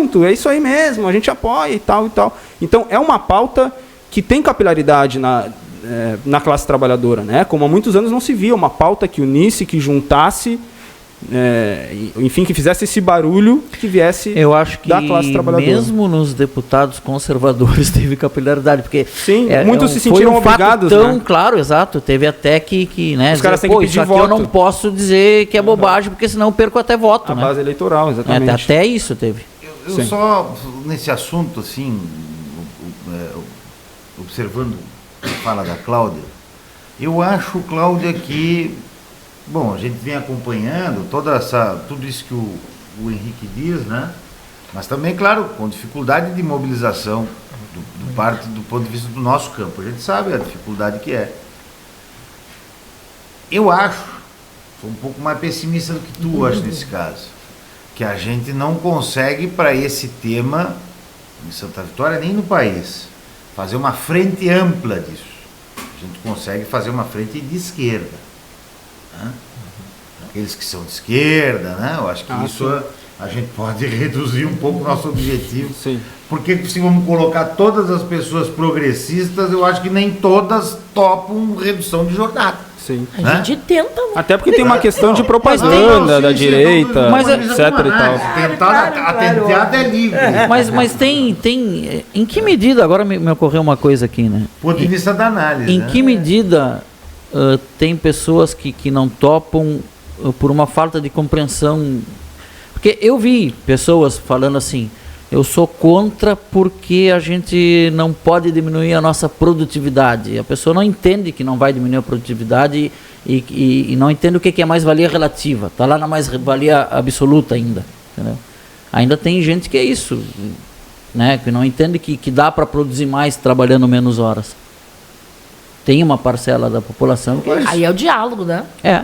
junto, é isso aí mesmo, a gente apoia e tal e tal. Então, é uma pauta que tem capilaridade na classe trabalhadora, né? Como há muitos anos não se via, uma pauta que unisse, que juntasse, enfim, que fizesse esse barulho que viesse Eu acho que da classe trabalhadora. mesmo nos deputados conservadores teve capilaridade, porque Sim, muitos se sentiram foi um obrigados, fato tão né? claro, exato, teve até que né, Os caras dizer, têm que pô, pedir isso aqui voto. eu não posso dizer que é bobagem, porque senão eu perco até voto, A né? base eleitoral, exatamente. Até isso teve. Eu só, nesse assunto, assim, observando a fala da Cláudia, eu acho, Cláudia, que, bom, a gente vem acompanhando tudo isso que o Henrique diz, né? Mas também, claro, com dificuldade de mobilização do ponto de vista do nosso campo. A gente sabe a dificuldade que é. Eu acho, sou um pouco mais pessimista do que tu, acho, nesse caso, que a gente não consegue, para esse tema, em Santa Vitória, nem no país, fazer uma frente ampla disso. A gente consegue fazer uma frente de esquerda, né? Aqueles que são de esquerda, né? Eu acho que isso a gente pode reduzir um pouco o nosso objetivo. Sim. Porque se vamos colocar todas as pessoas progressistas, eu acho que nem todas topam redução de jornada. Sim. A gente tenta, né? Até porque tem uma questão de propaganda da direita, Mas etc e tal. Atentado é livre. Mas tem em que medida, agora me ocorreu uma coisa aqui, né? Do ponto de vista da análise. Em né? que medida tem pessoas que não topam por uma falta de compreensão? Porque eu vi pessoas falando assim, eu sou contra porque a gente não pode diminuir a nossa produtividade. A pessoa não entende que não vai diminuir a produtividade e não entende o que é mais-valia relativa. Está lá na mais-valia absoluta ainda. Entendeu? Ainda tem gente que é isso, né? Que não entende que dá para produzir mais trabalhando menos horas. Tem uma parcela da população que é isso. Aí é o diálogo, né? É.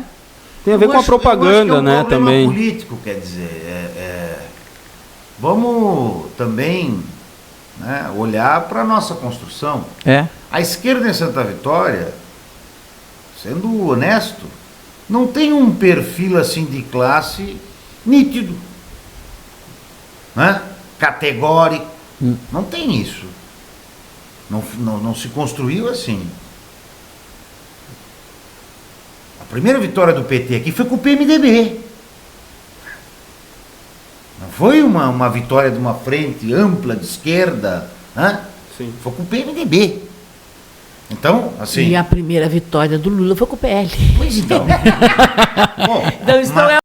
Tem a ver com a propaganda, né, é um problema também. político, quer dizer, vamos também, né, olhar para a nossa construção. É. A esquerda em Santa Vitória, sendo honesto, não tem um perfil assim de classe nítido, né? Categórico. Não tem isso. Não se construiu assim. A primeira vitória do PT aqui foi com o PMDB. Não foi uma vitória de uma frente ampla de esquerda, né? Sim. Foi com o PMDB. Então, assim... E a primeira vitória do Lula foi com o PL. Pois então. Bom, Então isso não é